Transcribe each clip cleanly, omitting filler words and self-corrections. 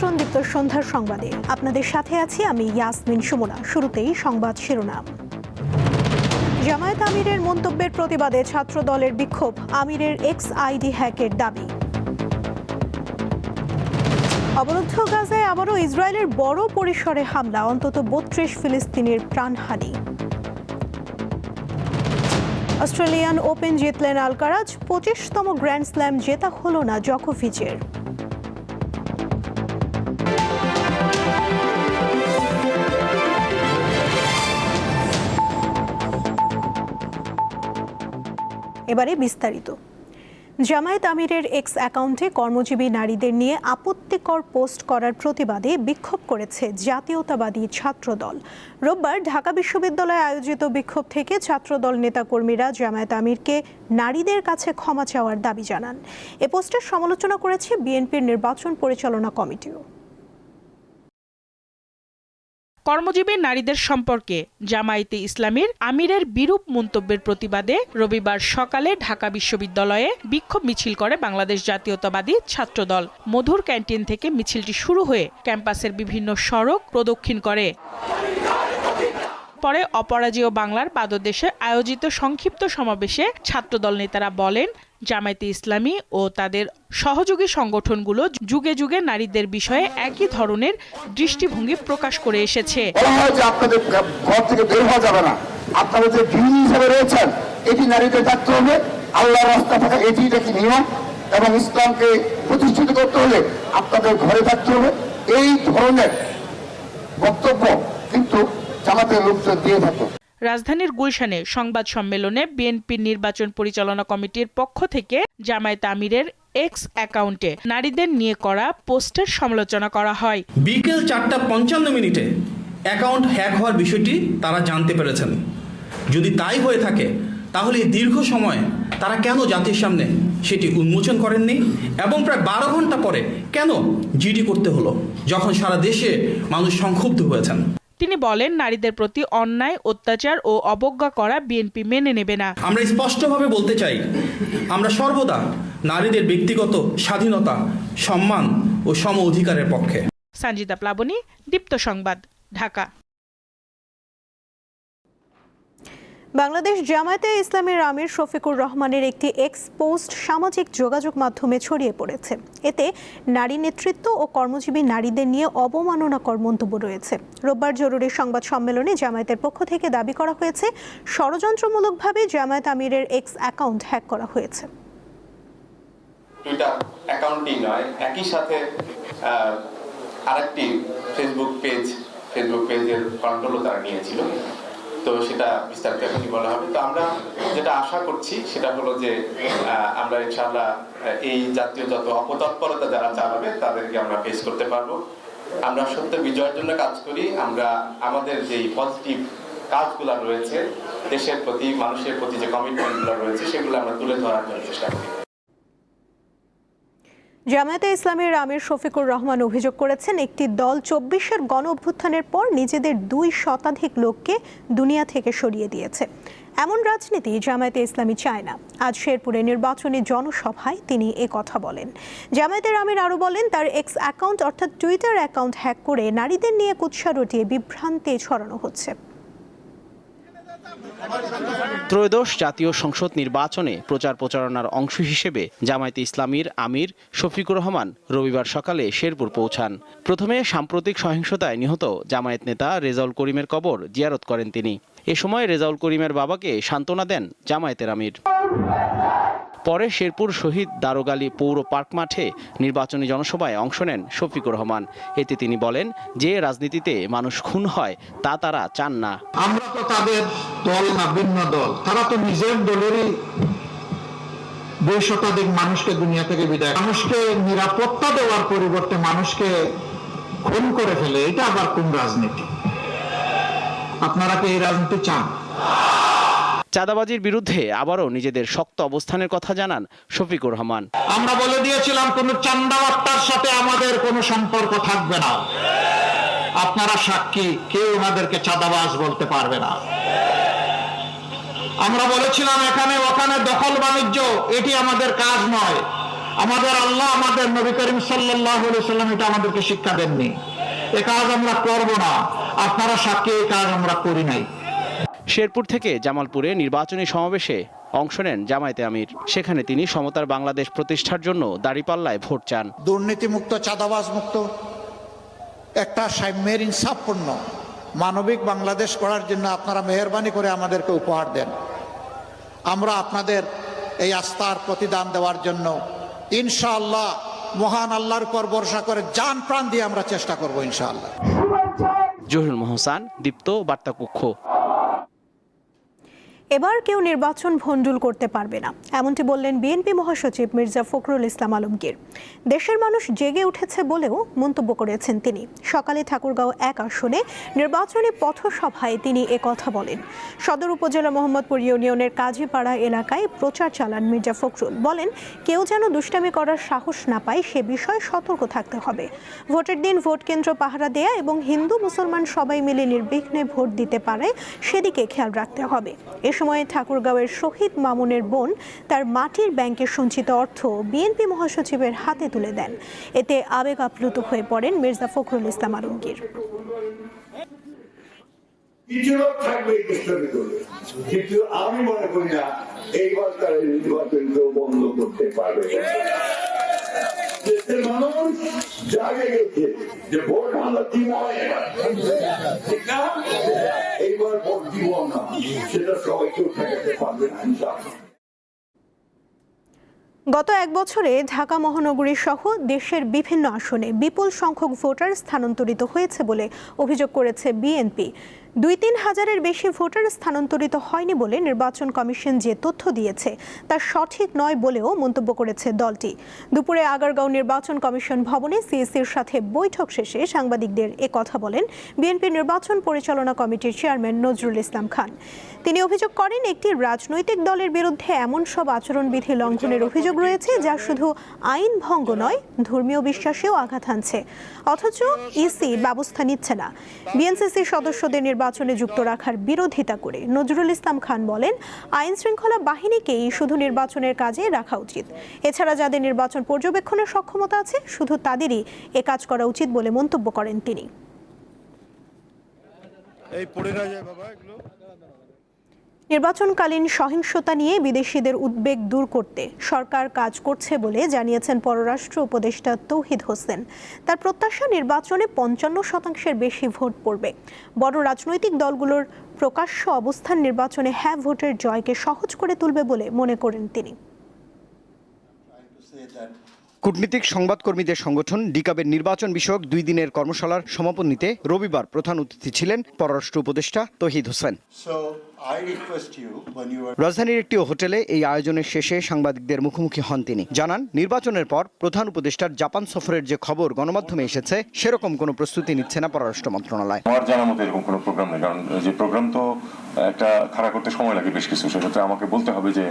আমন্ত্রণ দীপ্ত সন্ধ্যার সংবাদে। আপনাদের সাথে আছি আমি ইয়াসমিন সুমনা। শুরুতেই সংবাদ শিরোনাম। জামায়াত আমিরের মন্তব্যের প্রতিবাদে ছাত্র দলের বিক্ষোভ, আমিরের এক্স আইডি হ্যাকের দাবি। অবরুদ্ধ গাজায় আবারও ইসরায়েলের বড় পরিসরে হামলা, অন্তত 32 ফিলিস্তিনির প্রাণহানি। অস্ট্রেলিয়ান ওপেন জিতলেন আলকারাজ, 25তম গ্র্যান্ড স্ল্যাম জেতা হল না জকোভিচের। এবারে বিস্তারিত। জামায়াত আমিরের এক্স অ্যাকাউন্টে কর্মজীবী নারীদের নিয়ে আপত্তিকর পোস্ট করার প্রতিবাদে বিক্ষোভ করেছে জাতীয়তাবাদী ছাত্রদল। রোববার ঢাকা বিশ্ববিদ্যালয়ে আয়োজিত বিক্ষোভ থেকে ছাত্রদল নেতাকর্মীরা জামায়াত আমিরকে নারীদের কাছে ক্ষমা চাওয়ার দাবি জানান। এ পোস্টের সমালোচনা করেছে বিএনপির নির্বাচন পরিচালনা কমিটিও। কর্মজীবী নারীদের সম্পর্কে জামায়াতে ইসলামীর আমিরের বিরূপ মন্তব্যের প্রতিবাদে রবিবার সকালে ঢাকা বিশ্ববিদ্যালয়ে বিক্ষোভ মিছিল করে বাংলাদেশ জাতীয়তাবাদী ছাত্রদল। মধুর ক্যান্টিন থেকে মিছিলটি শুরু হয়ে ক্যাম্পাসের বিভিন্ন সড়ক প্রদক্ষিণ করে। পরে অপরাজেয় বাংলার পাদদেশে আয়োজিত সংক্ষিপ্ত সমাবেশে ছাত্রদল নেতারা বলেন, জামায়াতে ইসলামী ও তাদের সহযোগী সংগঠনগুলো যুগে যুগে নারীদের বিষয়ে একই ধরনের দৃষ্টিভঙ্গি প্রকাশ করে এসেছে। আপনাদের ঘর থেকে বের হওয়া যাবে না, আপনারা যে ভিন্ন হিসেবে রয়েছেন এটি নারীদের থাকতে হবে, আল্লাহর রাস্তা থাকা এটি দেখি নিয়ম, এবং ইসলামকে প্রতিষ্ঠিত করতে হলে আপনাদের ঘরে থাকতে হবে। এই ধরনের বক্তব্য কিন্তু জামাতের লোকজন দিয়ে থাকে। রাজধানীর গুলশানে সংবাদ সম্মেলনে বিএনপির নির্বাচন পরিচালনা কমিটির পক্ষ থেকে জামায়াত আমিরের এক্স অ্যাকাউন্টে নারীদের নিয়ে করা পোস্টের সমালোচনা করা হয়। বিকেল 4:55 অ্যাকাউন্ট হ্যাক হওয়ার বিষয়টি তারা জানতে পেরেছেন। যদি তাই হয়ে থাকে তাহলে দীর্ঘ সময় তারা কেন জাতির সামনে সেটি উন্মোচন করেননি, এবং প্রায় 12 ঘন্টা পরে কেন জিডি করতে হলো, যখন সারা দেশে মানুষ সংক্ষুব্ধ হয়েছেন। তিনি বলেন, নারীদের প্রতি অন্যায়, অত্যাচার ও অবজ্ঞা করা বিএনপি মেনে নেবে না। আমরা স্পষ্টভাবে বলতে চাই, আমরা সর্বদা নারীদের ব্যক্তিগত স্বাধীনতা, সম্মান ও সম অধিকারের পক্ষে। সঞ্জিতা প্লাবনী, দীপ্ত সংবাদ, ঢাকা। বাংলাদেশ জামায়াতে ইসলামীর আমির শফিকুর রহমানের একটি এক্স পোস্ট সামাজিক যোগাযোগ মাধ্যমে ছড়িয়ে পড়েছে। এতে নারী নেতৃত্ব ও কর্মজীবী নারীদের নিয়ে অবমাননাকর মন্তব্য রয়েছে। রোববার জরুরি সংবাদ সম্মেলনে জামায়াতের পক্ষ থেকে দাবি করা হয়েছে, ষড়যন্ত্রমূলকভাবে জামায়াত আমিরের এক্স অ্যাকাউন্ট হ্যাক করা হয়েছে। টুইটার অ্যাকাউন্টই নয়, একই সাথে আরেকটি ফেসবুক পেজের কন্ট্রোলও তারা নিয়েছিল। তো সেটা বিস্তারিত এখনই বলা হবে। তো আমরা যেটা আশা করছি সেটা হলো যে আমরা ইনশাআল্লাহ এই জাতীয় যত অপতৎপরতা যারা চালাবে তাদেরকে আমরা ফেস করতে পারবো। আমরা সত্য বিজয়ের জন্য কাজ করি। আমরা আমাদের যেই পজিটিভ কাজগুলো রয়েছে, দেশের প্রতি, মানুষের প্রতি যে কমিটমেন্টগুলো রয়েছে, সেগুলো আমরা তুলে ধরার জন্য চেষ্টা করি। জামায়াতে ইসলামীর আমির শফিকুর রহমান অভিযোগ করেছেন, একটি দল 24-এর গণ অভ্যুত্থানের পর নিজেদের 2 শতাধিক লোককে দুনিয়া থেকে সরিয়ে দিয়েছে। এমন রাজনীতি জামায়াতে ইসলামী চায় না। আজ শেরপুরে নির্বাচনী জনসভায় তিনি কথা বলেন। জামায়াতের আমির আরও বলেন, তার এক্স অ্যাকাউন্ট অর্থাৎ টুইটার অ্যাকাউন্ট হ্যাক করে নারীদের নিয়ে কুৎসা রটিয়ে বিভ্রান্তি ছড়ানো হচ্ছে। ত্রয়োদশ জাতীয় সংসদ নির্বাচনে প্রচার প্রচারণার অংশ হিসেবে জামায়াতে ইসলামীর আমির শফিকুর রহমান রবিবার সকালে শেরপুর পৌঁছান। প্রথমে সাম্প্রতিক সহিংসতায় নিহত জামায়াত নেতা রেজাউল করিমের কবর জিয়ারত করেন তিনি। এ সময় রেজাউল করিমের বাবাকে সান্ত্বনা দেন জামায়াতের আমির। পরে শেরপুর শহীদ দারোগালী পৌর পার্ক মাঠে নির্বাচনী জনসভায় অংশ নেন শফিকুর রহমান। এতে তিনি বলেন, যে রাজনীতিতে মানুষ খুন হয় তা তারা চান না। আমরা তো তাদের দল না, ভিন্ন দল। তারা তো নিজের দলেরই 2 শতাধিক মানুষকে দুনিয়া থেকে বিদায়, মানুষকে নিরাপত্তা দেওয়ার পরিবর্তে মানুষকে খুন করে ফেলে। এটা আবার কোন রাজনীতি? আপনারা কি এই রাজনীতি চান? চাঁদাবাজির বিরুদ্ধে আবারও নিজেদের শক্ত অবস্থানের কথা জানান শফিকুর রহমান। আমরা বলে দিয়েছিলাম, কোন চান্দাবাট্টার সাথে আমাদের কোনো সম্পর্ক থাকবে না। আপনারা সাক্ষী, কেউ ওনাদেরকে চাঁদাবাজ বলতে পারবে না। আমরা বলেছিলাম, এখানে ওখানে দখল বাণিজ্য, এটি আমাদের কাজ নয়। আমাদের আল্লাহ, আমাদের নবী করিম সাল্লাল্লাহু আলাইহি সাল্লাম এটা আমাদেরকে শিক্ষা দেননি। এ কাজ আমরা করব না, আপনারা সাক্ষী, এই কাজ আমরা করি নাই। শেরপুর থেকে জামালপুরে নির্বাচনী সমাবেশে অংশ নেন জামায়াতে আমির। সেখানে তিনি সমতার বাংলাদেশ প্রতিষ্ঠার জন্য দাঁড়িপাল্লায় ভোট চান। দুর্নীতিমুক্ত, চাঁদাবাজ মুক্ত, একটা সাম্যের ইনসাফপূর্ণ মানবিক বাংলাদেশ করার জন্য আপনারা মেহেরবানি করে আমাদেরকে উপহার দেন। আমরা আপনাদের এই আস্থার প্রতিদান দেওয়ার জন্য ইনশাআল্লাহ মহান আল্লাহর উপর ভরসা করে জান প্রাণ দিয়ে আমরা চেষ্টা করব ইনশাআল্লাহ। জহিরুল মোহসান, দীপ্ত বার্তা কক্ষ। এবার কেউ নির্বাচন ভণ্ডুল করতে পারবে না, এমনটি বললেন বিএনপি মহাসচিব মির্জা ফখরুল ইসলাম আলমগীর। দেশের মানুষ জেগে উঠেছে বলেও মন্তব্য করেছেন তিনি। সকালে ঠাকুরগাঁও 1 আসনে নির্বাচনী পথসভায় তিনি একথা বলেন। সদর উপজেলা মোহাম্মদপুর ইউনিয়নের কাজীপাড়া এলাকায় প্রচার চালান মির্জা ফখরুল। বলেন, কেউ যেন দুষ্টামি করার সাহস না পায় সে বিষয়ে সতর্ক থাকতে হবে। ভোটের দিন ভোট কেন্দ্র পাহারা দেয়া এবং হিন্দু মুসলমান সবাই মিলে নির্বিঘ্নে ভোট দিতে পারে সেদিকে খেয়াল রাখতে হবে। এ সময় ঠাকুরগাঁওয়ের শহীদ মামুনের বোন তার মাটির ব্যাংকে সঞ্চিত অর্থ বিএনপি মহাসচিবের হাতে তুলে দেন। এতে আবেগ আপ্লুত হয়ে পড়েন মির্জা ফখরুল ইসলাম আলমগীর। কিন্তু আমি মনে করি না এইবার তারা নির্বাচন বন্ধ করতে পারবে। দেশের মানুষ জাগে গেছে যে ভোট আমরা দিব ঠিক না, এইবার ভোট দিব না, সেটা সবাই কেউ ঠেকাতে পারবে না ইনশাআল্লাহ। গত 1 বছরে ঢাকা মহানগরী সহ দেশের বিভিন্ন আসনে বিপুল সংখ্যক ভোটার স্থানান্তরিত হয়েছে বলে অভিযোগ করেছে বিএনপি। 2-3 হাজারের বেশি ভোটার স্থানান্তরিত হয়নি বলে নির্বাচন কমিশন যে তথ্য দিয়েছে তা সঠিক নয় বলেও মন্তব্য করেছে দলটি। দুপুরে আগারগাঁও নির্বাচন কমিশন ভবনে সিইসির সাথে বৈঠক শেষে সাংবাদিকদের একথা বলেন বিএনপি নির্বাচন পরিচালনা কমিটির চেয়ারম্যান নজরুল ইসলাম খান। তিনি অভিযোগ করেন, একটি রাজনৈতিক দলের বিরুদ্ধে এমন সব আচরণবিধি লঙ্ঘনের অভিযোগ রয়েছে যা শুধু আইন ভঙ্গ নয়, ধর্মীয় বিশ্বাসেও আঘাত হানছে, অথচ ইসি ব্যবস্থা নিচ্ছে না। বিএনসিসি সদস্যদের নির্বাচনে যুক্ত রাখার বিরোধিতা করে নজরুল ইসলাম খান বলেন, আইন শৃঙ্খলা বাহিনীকেই শুধু নির্বাচনের কাজে রাখা উচিত। এছাড়া যাদের নির্বাচন পর্যবেক্ষণের সক্ষমতা আছে শুধু তাদেরই এ কাজ করা উচিত বলে মন্তব্য করেন তিনি। নির্বাচনকালীন সহিংসতা নিয়ে বিদেশিদের উদ্বেগ দূর করতে সরকার কাজ করছে বলে জানিয়েছেন পররাষ্ট্র উপদেষ্টা তৌহিদ হোসেন। তার প্রত্যাশা, নির্বাচনে 55% বেশি ভোট পড়বে। বড় রাজনৈতিক দলগুলোর প্রকাশ্য অবস্থান নির্বাচনে হ্যাঁ ভোটের জয়কে সহজ করে তুলবে বলে মনে করেন তিনি। কূটনীতিক সংবাদকর্মীদের সংগঠন ডিকাবের নির্বাচন বিষয়ক 2 দিনের কর্মশালার সমাপনীতে রবিবার প্রধান অতিথি ছিলেন পররাষ্ট্র উপদেষ্টা তৌহিদ হোসেন। রাজধানীর একটি হোটেলে এই আয়োজনের শেষে সাংবাদিকদের মুখোমুখি হন তিনি। জানান, নির্বাচনের পর প্রধান উপদেষ্টার জাপান সফরের যে খবর গণমাধ্যমে এসেছে সেরকম কোনো প্রস্তুতি নিচ্ছে না পররাষ্ট্র মন্ত্রণালয়। আমার জানার মতো এরকম কোনো প্রোগ্রাম নেই, কারণ যে প্রোগ্রাম তো একটা খাড়া করতে সময় লাগে বেশ কিছু, সেক্ষেত্রে আমাকে বলতে হবে যে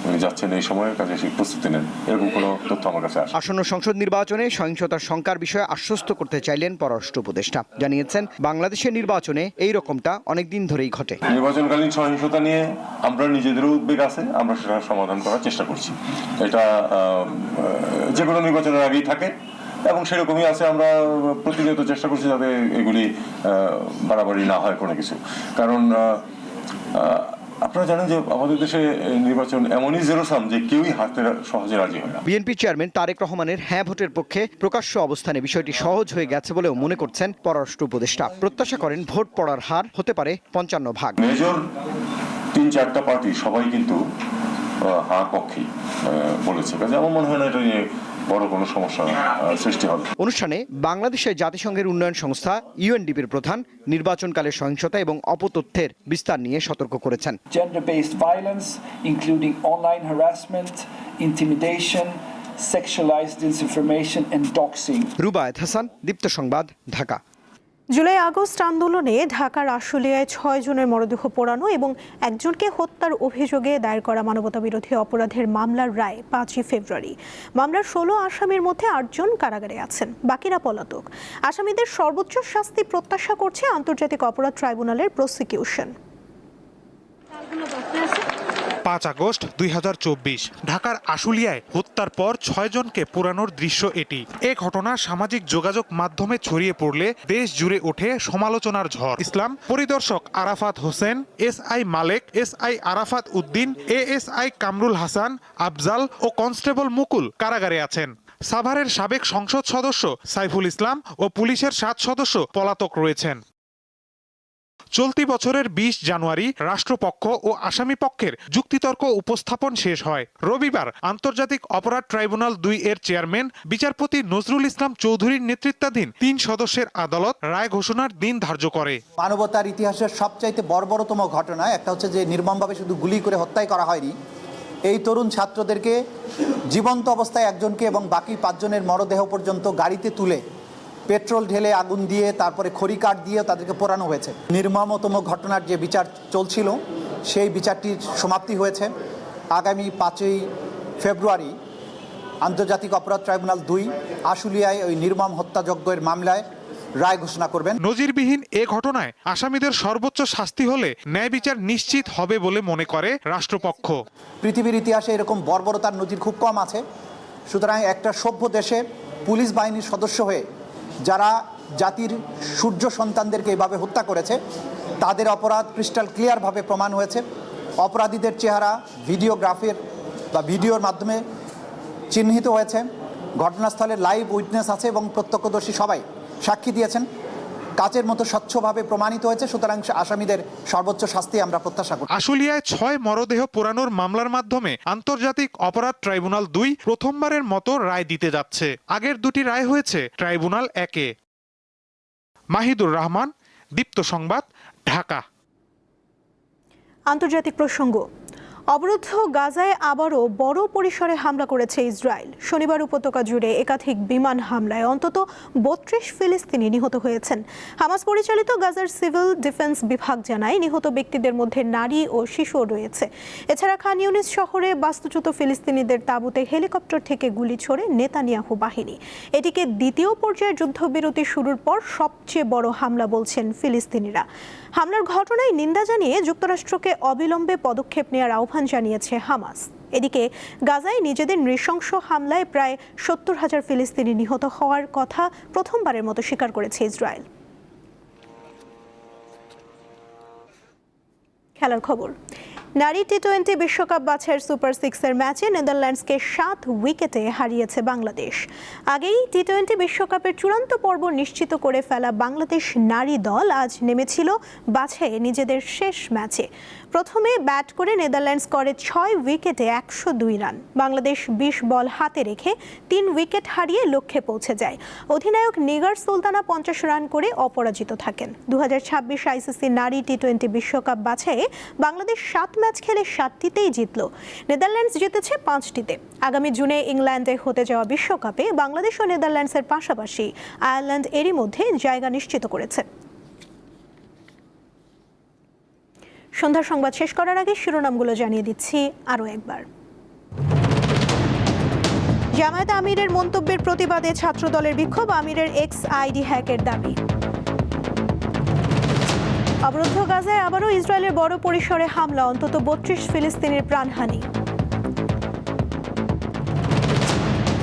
উনি যাচ্ছেন এই সময়ের কাজে সেই প্রস্তুতি নেন, এরকম কোনো তথ্য আমার কাছে আসে। আসন্ন সংসদ নির্বাচনে সহিংসতার শঙ্কার বিষয়ে আশ্বস্ত করতে চাইলেন পররাষ্ট্র উপদেষ্টা। জানিয়েছেন, বাংলাদেশের নির্বাচনে এই রকমটা অনেকদিন ধরেই ঘটে। নির্বাচনকালীন সহিংসতা নিয়ে আমরা নিজেদেরও উদ্বেগ আছে, আমরা সেটা সমাধান করার চেষ্টা করছি। এটা যে কোনো নির্বাচনের আগেই থাকে এবং সেরকমই আছে। আমরা প্রতিনিয়ত চেষ্টা করছি যাতে এগুলি বাড়াবাড়ি না হয় কোনো কিছু, কারণ আপনারা জানেন যে আমাদের দেশে নির্বাচন এমনই জেরোসাম যে কেউই হাতে সহজে রাজি হয় না। বিএনপি চেয়ারম্যান তারেক রহমানের হ্যাঁ ভোটের পক্ষে প্রকাশ্য অবস্থানে বিষয়টি সহজ হয়ে গেছে বলেও মনে করছেন পররাষ্ট্র উপদেষ্টা। প্রত্যাশা করেন ভোট পড়ার হার হতে পারে 55%। মেজর 3-4টা পার্টি সবাই কিন্তু হ্যাঁ পক্ষেই বলেছে, কাজে আমার মনে হয় না এটা নিয়ে বড় কোনো সমস্যা সৃষ্টি হবে। অনুষ্ঠানে বাংলাদেশের জাতিসংঘের উন্নয়ন সংস্থা ইউএনডিপির প্রধান নির্বাচনকালে সহিংসতা এবং অপতথ্যের বিস্তার নিয়ে সতর্ক করেছেন। Gender-based violence, including online harassment, intimidation, sexualized disinformation and doxing. Rubayet Hasan, দীপ্ত সংবাদ, ঢাকা। জুলাই আগস্ট আন্দোলনে ঢাকার আশুলিয়ায় 6 জনের মরদেহ পোড়ানো এবং একজনকে হত্যার অভিযোগে দায়ের করা মানবতাবিরোধী অপরাধের মামলার রায় 5 ফেব্রুয়ারি। মামলার 16 আসামির মধ্যে 8 জন কারাগারে আছেন, বাকিরা পলাতক। আসামিদের সর্বোচ্চ শাস্তি প্রত্যাশা করছে আন্তর্জাতিক অপরাধ ট্রাইব্যুনালের প্রসিকিউশন। 5 আগস্ট 2024 ঢাকার আশুলিয়ায় হত্যার পর 6 জনকে পোড়ানোর দৃশ্য এটি। এ ঘটনা সামাজিক যোগাযোগ মাধ্যমে ছড়িয়ে পড়লে দেশ জুড়ে ওঠে সমালোচনার ঝড়। ইসলাম পরিদর্শক আরাফাত হোসেন, SI মালেক, SI আরাফাত উদ্দিন, ASI কামরুল হাসান, আফজাল ও কনস্টেবল মুকুল কারাগারে আছেন। সাভারের সাবেক সংসদ সদস্য সাইফুল ইসলাম ও পুলিশের 7 সদস্য পলাতক রয়েছেন। চলতি বছরের 20 জানুয়ারি রাষ্ট্রপক্ষ ও আসামি পক্ষের যুক্তিতর্ক উপস্থাপন শেষ হয়। রবিবার আন্তর্জাতিক অপরাধ ট্রাইব্যুনাল 2 এর চেয়ারম্যান বিচারপতি নজরুল ইসলাম চৌধুরীর নেতৃত্বাধীন 3 সদস্যের আদালত রায় ঘোষণার দিন ধার্য করে। মানবতার ইতিহাসের সবচাইতে বর্বরতম ঘটনা একটা হচ্ছে যে নির্মমভাবে শুধু গুলি করে হত্যাই করা হয়নি, এই তরুণ ছাত্রদেরকে জীবন্ত অবস্থায় একজনকে এবং বাকি 5 জনের মরদেহ পর্যন্ত গাড়িতে তুলে পেট্রোল ঢেলে আগুন দিয়ে তারপরে খড়ি কাঠ দিয়ে তাদেরকে পোড়ানো হয়েছে। নির্মমতম ঘটনার যে বিচার চলছিল সেই বিচারটির সমাপ্তি হয়েছে। আগামী 5ই ফেব্রুয়ারি আন্তর্জাতিক অপরাধ ট্রাইব্যুনাল 2 আশুলিয়ায় ওই নির্মম হত্যাযজ্ঞের মামলায় রায় ঘোষণা করবেন। নজিরবিহীন এ ঘটনায় আসামিদের সর্বোচ্চ শাস্তি হলে ন্যায় বিচার নিশ্চিত হবে বলে মনে করে রাষ্ট্রপক্ষ। পৃথিবীর ইতিহাসে এরকম বর্বরতার নজির খুব কম আছে। সুতরাং একটা সভ্য দেশে পুলিশ বাহিনীর সদস্য হয়ে যারা জাতির সূর্য সন্তানদেরকে এভাবে হত্যা করেছে তাদের অপরাধ ক্রিস্টাল ক্লিয়ারভাবে প্রমাণ হয়েছে। অপরাধীদের চেহারা ভিডিওগ্রাফির বা ভিডিওর মাধ্যমে চিহ্নিত হয়েছে। ঘটনাস্থলে লাইভ উইটনেস আছে এবং প্রত্যক্ষদর্শী সবাই সাক্ষী দিয়েছেন। কাচের মতো স্বচ্ছভাবে প্রমাণিত হয়েছে। সুতরাং আসামিদের সর্বোচ্চ শাস্তি আমরা প্রত্যাশা করি। আশুলিয়ায় 6 মরদেহ পোড়ানোর মামলার মাধ্যমে আন্তর্জাতিক অপরাধ ট্রাইব্যুনাল 2 প্রথমবারের মতো রায় দিতে যাচ্ছে। আগের 2টি রায় হয়েছে ট্রাইব্যুনাল 1-এ। মাহিদুর রহমান, দীপ্ত সংবাদ, ঢাকা। আন্তর্জাতিক প্রসঙ্গ। অবরুদ্ধ গাজায় আবারও বড় পরিসরে হামলা করেছে ইসরায়েল। শনিবার উপত্যকা জুড়ে একাধিক বিমান হামলায় অন্তত 32 ফিলিস্তিনি নিহত হয়েছেন। হামাস পরিচালিত গাজার সিভিল ডিফেন্স বিভাগ জানায় নিহত ব্যক্তিদের মধ্যে নারী ও শিশুও রয়েছে। এছাড়া খান ইউনিস শহরে বাস্তুচ্যুত ফিলিস্তিনিদের তাঁবুতে হেলিকপ্টার থেকে গুলি ছোড়ে নেতানিয়াহু বাহিনী। এটিকে দ্বিতীয় পর্যায়ের যুদ্ধবিরতি শুরুর পর সবচেয়ে বড় হামলা বলছেন ফিলিস্তিনিরা। হামলার ঘটনায় নিন্দা জানিয়ে যুক্তরাষ্ট্রকে অবিলম্বে পদক্ষেপ নেওয়ার আহ্বান জানিয়েছে হামাস। এদিকে গাজায় নিজেদের নৃশংস হামলায় প্রায় 70,000 ফিলিস্তিনি নিহত হওয়ার কথা প্রথমবারের মতো স্বীকার করেছে ইসরায়েল। খেলার খবর। নারী টি-20 বিশ্বকাপ বাছাইয়ের সুপার 6-এর ম্যাচে নেদারল্যান্ডসকে 7 উইকেটে হারিয়েছে বাংলাদেশ। আগেই টি-20 বিশ্বকাপের চূড়ান্ত পর্ব নিশ্চিত করে ফেলা বাংলাদেশ নারী দল আজ নেমেছিল বাছাইয়ে নিজেদের শেষ ম্যাচে। প্রথমে ব্যাট করে নেদারল্যান্ডস করে 6 উইকেটে 102 রান। বাংলাদেশ 20 বল হাতে রেখে 3 উইকেট হারিয়ে লক্ষ্যে পৌঁছে যায়। অধিনায়ক নিগার সুলতানা 50 রান করে অপরাজিত থাকেন। 2026 আইসিসি নারী টি-20 বিশ্বকাপ বাছাইয়ে বাংলাদেশ 7 ম্যাচ খেলে 7টিতেই জিতল। নেদারল্যান্ডস জিতেছে 5টিতে। আগামী জুনে ইংল্যান্ডে হতে যাওয়া বিশ্বকাপে বাংলাদেশ ও নেদারল্যান্ডসের পাশাপাশি আয়ারল্যান্ড এরই মধ্যে জায়গা নিশ্চিত করেছে। সন্ধ্যার সংবাদ শেষ করার আগে শিরোনামগুলো জানিয়ে দিচ্ছি আরও একবার। জামায়াতে আমিরের মন্তব্যের প্রতিবাদে ছাত্রদলের বিক্ষোভ, আমিরের এক্স আইডি হ্যাকের দাবি। অবরুদ্ধ গাজায় আবারও ইসরায়েলের বড় পরিসরে হামলা, অন্তত 32 ফিলিস্তিনির প্রাণহানি।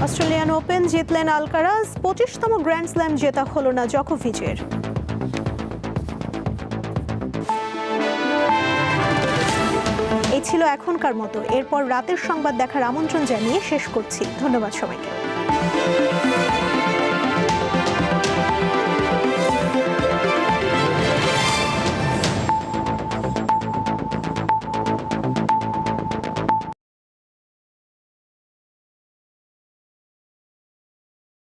অস্ট্রেলিয়ান ওপেন জিতলেন আলকারাজ, 25তম গ্র্যান্ড স্ল্যাম জেতা হলো না জকোভিচের। এই ছিল এখনকার মতো। এরপর রাতের সংবাদ দেখার আমন্ত্রণ জানিয়ে শেষ করছি। ধন্যবাদ সবাইকে।